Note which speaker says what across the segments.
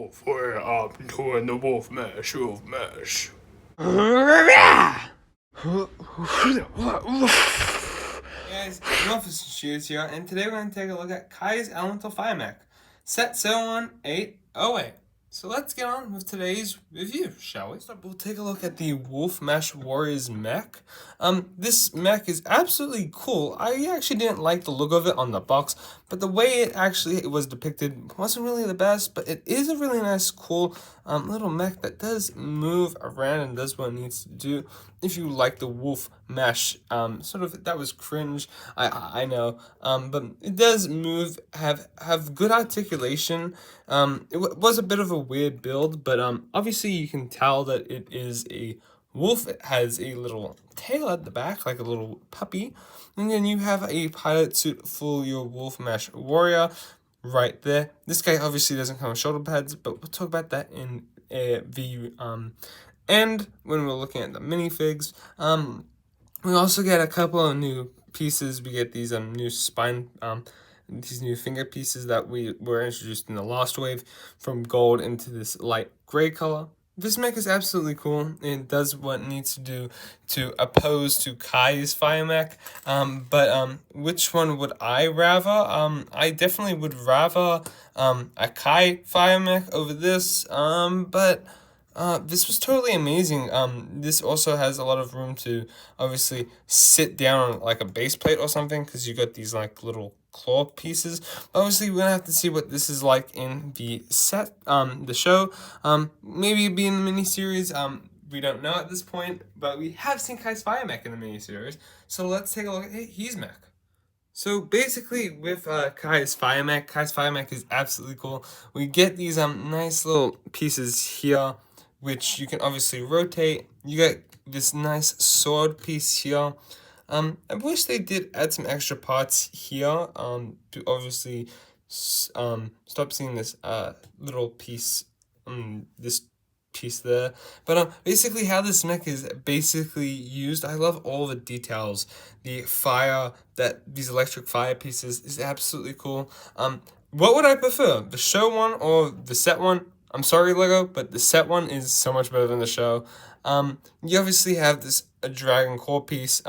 Speaker 1: wolf. We're doing the wolf mash, wolf mash.
Speaker 2: Guys, Officer Shoes here, and today we're going to take a look at Kai's Elemental Fire Mech, set 71808. So let's get on with today's review, shall we? So we'll take a look at the Wolf Mesh Warriors mech. This mech is absolutely cool. I actually didn't like the look of it on the box, but the way it was depicted wasn't really the best, but it is a really nice, cool little mech that does move around and does what it needs to do. If you like the Wolf Mesh, that was cringe, I know, but it does move, have good articulation. It was a bit of a weird build, but obviously you can tell that it is a wolf. It has a little tail at the back, like a little puppy, and then you have a pilot suit for your Wolf Mesh Warrior right there. This guy obviously doesn't come with shoulder pads, but we'll talk about that in the end when we're looking at the minifigs. We also get a couple of new pieces. We get these new spine, these new finger pieces that were introduced in the Lost Wave, from gold into this light gray color. This mech is absolutely cool. It does what it needs to do to oppose to Kai's fire mech. But which one would I rather? I definitely would rather a Kai fire mech over this. But this was totally amazing. This also has a lot of room to obviously sit down on like a base plate or something, because you got these like little claw pieces. Obviously, we're gonna have to see what this is like in the set, the show. Maybe it'd be in the miniseries. We don't know at this point, but we have seen Kai's fire mech in the miniseries. So let's take a look at his mech. So basically, with Kai's fire mech is absolutely cool. We get these nice little pieces here, which you can obviously rotate. You get this nice sword piece here. I wish they did add some extra parts here to obviously stop seeing this little piece, this piece there. But basically how this mech is basically used, I love all the details. The fire, these electric fire pieces is absolutely cool. What would I prefer, the show one or the set one? I'm sorry, Lego, but the set one is so much better than the show. You obviously have this dragon core piece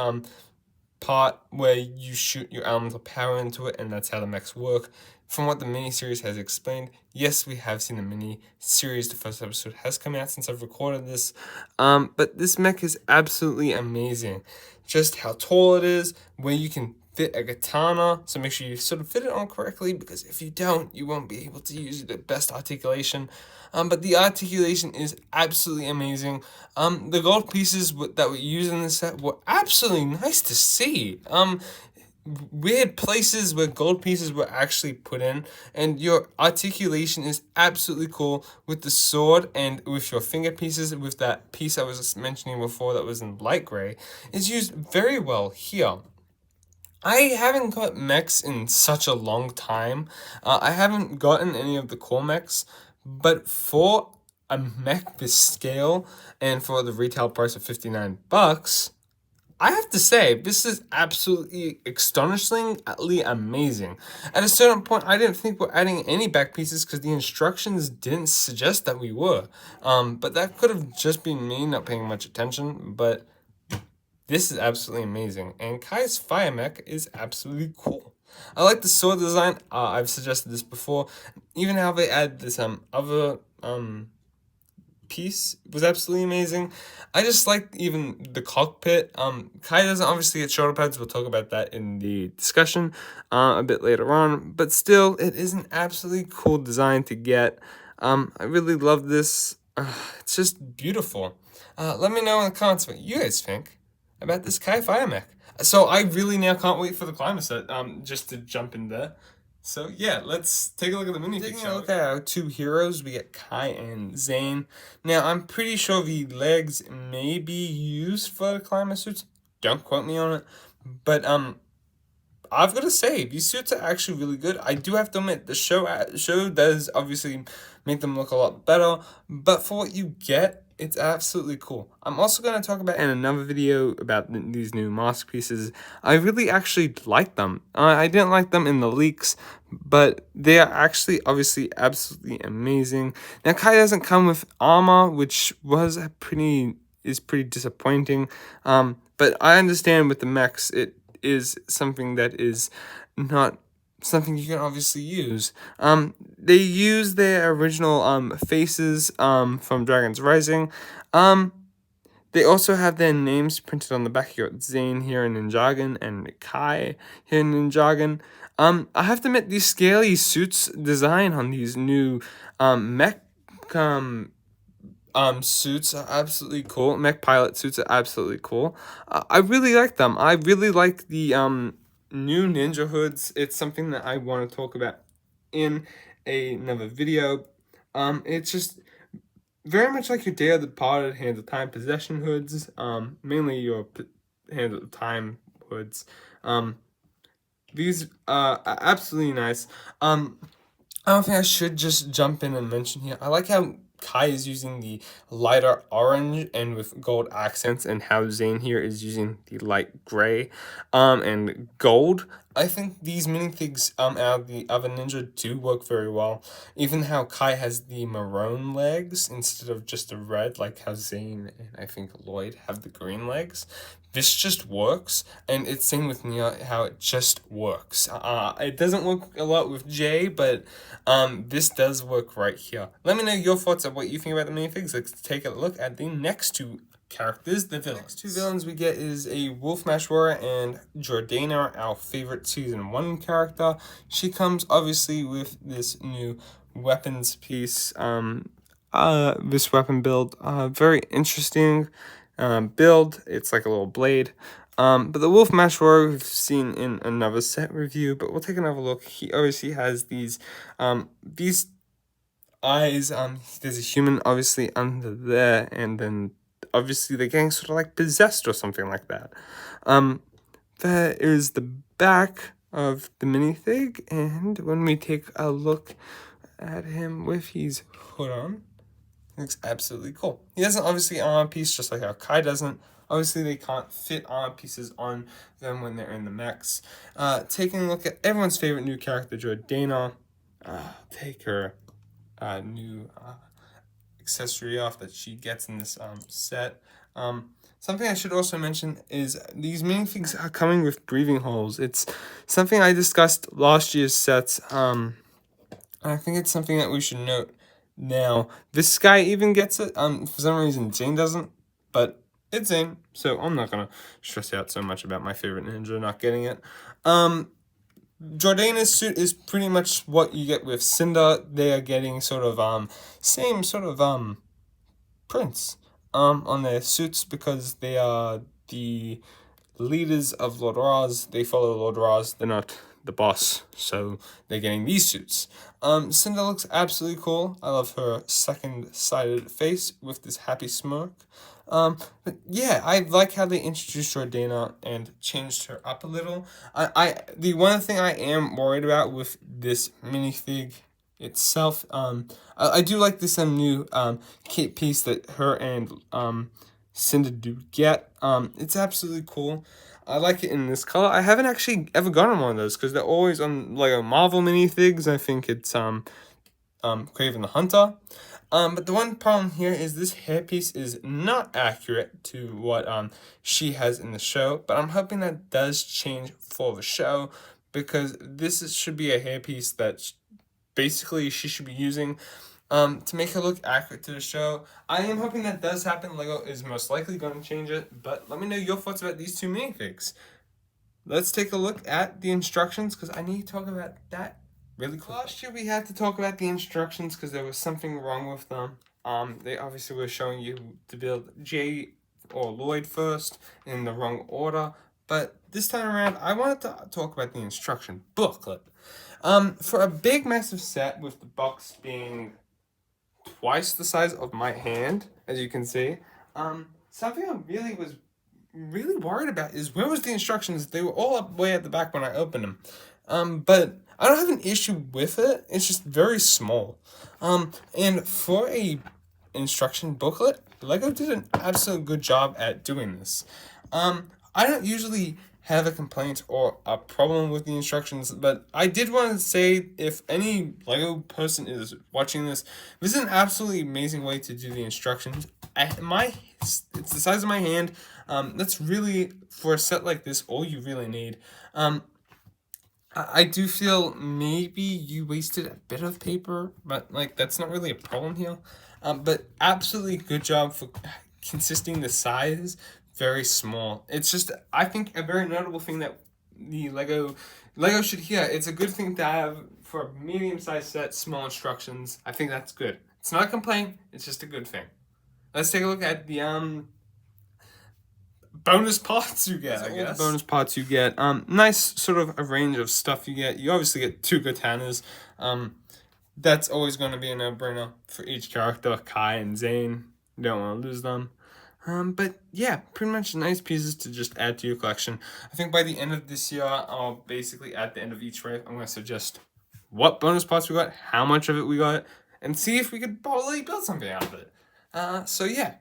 Speaker 2: part where you shoot your elemental power into it, and that's how the mechs work. From what the miniseries has explained, yes, we have seen the mini-series. The first episode has come out since I've recorded this. But this mech is absolutely amazing. Just how tall it is, where you can fit a katana, so make sure you sort of fit it on correctly, because if you don't, you won't be able to use the best articulation. But the articulation is absolutely amazing. The gold pieces that were used in the set were absolutely nice to see. Weird places where gold pieces were actually put in, and your articulation is absolutely cool with the sword and with your finger pieces. With that piece I was mentioning before that was in light gray, is used very well here. I haven't got mechs in such a long time. I haven't gotten any of the core mechs, but for a mech this scale and for the retail price of $59, I have to say, this is absolutely astonishingly amazing. At a certain point, I didn't think we're adding any back pieces because the instructions didn't suggest that we were. But that could have just been me not paying much attention, but this is absolutely amazing. And Kai's fire mech is absolutely cool. I like the sword design. I've suggested this before. Even how they add this other piece was absolutely amazing. I just like even the cockpit. Kai doesn't obviously get shoulder pads. We'll talk about that in the discussion a bit later on. But still, it is an absolutely cool design to get. I really love this. It's just beautiful. Let me know in the comments what you guys think about this Kai fire mech. So I really now can't wait for the climate set. Just to jump in there. So yeah, let's take a look at the mini. Taking a look at our two heroes, we get Kai and Zane. Now I'm pretty sure the legs may be used for the climate suits. Don't quote me on it, but I've got to say these suits are actually really good. I do have to admit the show does obviously make them look a lot better, but for what you get, It's absolutely cool. I'm also going to talk about in another video about these new mask pieces. I really actually like them. I didn't like them in the leaks, but they are actually obviously absolutely amazing. Now Kai doesn't come with armor, which is pretty disappointing. But I understand with the mechs, it is something that is not something you can obviously use. They use their original faces from Dragon's Rising. They also have their names printed on the back. You got Zane here in Ninjago and Kai here in Ninjago. I have to admit, these scaly suits design on these new mech suits are absolutely cool. Mech pilot suits are absolutely cool. I really like them. I really like the new ninja hoods. It's something that I want to talk about in another video. It's just very much like your Day of the Departed Hands of Time possession hoods. Mainly your Hands of Time hoods. These are absolutely nice. I don't think I should just jump in and mention here. I like how Kai is using the lighter orange and with gold accents, and how Zane here is using the light gray and gold. I think these minifigs out of the other ninja do work very well. Even how Kai has the maroon legs instead of just the red, like how Zane and I think Lloyd have the green legs. This just works, and it's same with Nia, how it just works. It doesn't work a lot with Jay, but this does work right here. Let me know your thoughts on what you think about the minifigs. Let's take a look at the next two characters, the villains. Next two villains we get is a Wolfmash Warrior and Jordana, our favorite Season 1 character. She comes obviously with this new weapons piece, this weapon build. Very interesting build. It's like a little blade. But the Wolfmash Warrior we've seen in another set review, but we'll take another look. He obviously has these eyes. There's a human obviously under there, and then obviously they're getting sort of like possessed or something like that. There is the back of the minifig, and when we take a look at him with his hood on, looks absolutely cool. He doesn't obviously armor piece, just like how Kai doesn't. Obviously, they can't fit armor pieces on them when they're in the mechs. Taking a look at everyone's favorite new character, Jordana. Take her new accessory off that she gets in this set. Something I should also mention is these minifigs are coming with breathing holes. It's something I discussed last year's sets. I think it's something that we should note now. This guy even gets it. For some reason, Zane doesn't, but it's Zane, so I'm not gonna stress out so much about my favorite ninja not getting it. Jordana's suit is pretty much what you get with Cinder. They are getting sort of same sort of prints on their suits because they are the leaders of Lord Raz. They follow Lord Raz. They're not the boss, so they're getting these suits. Cinder looks absolutely cool. I love her second-sided face with this happy smirk. But yeah, I like how they introduced Jordana and changed her up a little. The one thing I am worried about with this minifig itself, I do like this new kit piece that her and Cinder do get. It's absolutely cool. I like it in this color. I haven't actually ever gotten one of those because they're always on Lego Marvel minifigs. I think it's Kraven the Hunter. But the one problem here is this hairpiece is not accurate to what she has in the show. But I'm hoping that does change for the show because this should be a hairpiece that basically she should be using to make her look accurate to the show. I am hoping that does happen. Lego is most likely going to change it, but let me know your thoughts about these two minifigs. Let's take a look at the instructions because I need to talk about that really quick. Last year we had to talk about the instructions because there was something wrong with them. They obviously were showing you to build Jay or Lloyd first in the wrong order, but this time around I wanted to talk about the instruction booklet. For a big massive set with the box being twice the size of my hand, as you can see, something I really was worried about is where was the instructions. They were all up way at the back when I opened them, but I don't have an issue with it. It's just very small, and for a instruction booklet. LEGO did an absolute good job at doing this. I don't usually have a complaint or a problem with the instructions, but I did want to say, if any LEGO person is watching this, this is an absolutely amazing way to do the instructions. It's the size of my hand. That's really, for a set like this, all you really need. I do feel maybe you wasted a bit of paper, but like that's not really a problem here. But absolutely good job for consisting the size very small. It's just, I think, a very notable thing that the Lego should hear. It's a good thing to have for a medium-sized set, small instructions. I think that's good. It's not a complaint, it's just a good thing. Let's take a look at the bonus parts you get, I guess. Bonus parts you get. Nice sort of a range of stuff you get. You obviously get 2 katanas. That's always going to be a no-brainer for each character. Kai and Zane. You don't want to lose them. But yeah, pretty much nice pieces to just add to your collection. I think by the end of this year, I'll basically, at the end of each race, I'm going to suggest what bonus parts we got, how much of it we got, and see if we could probably build something out of it. So yeah,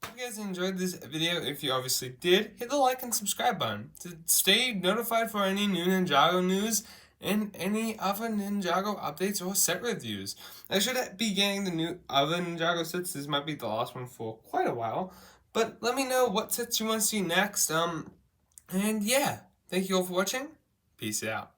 Speaker 2: if you guys enjoyed this video, if you obviously did, hit the like and subscribe button to stay notified for any new Ninjago news and any other Ninjago updates or set reviews. I should be getting the new other Ninjago sets. This might be the last one for quite a while. But let me know what sets you want to see next. And yeah, thank you all for watching. Peace out.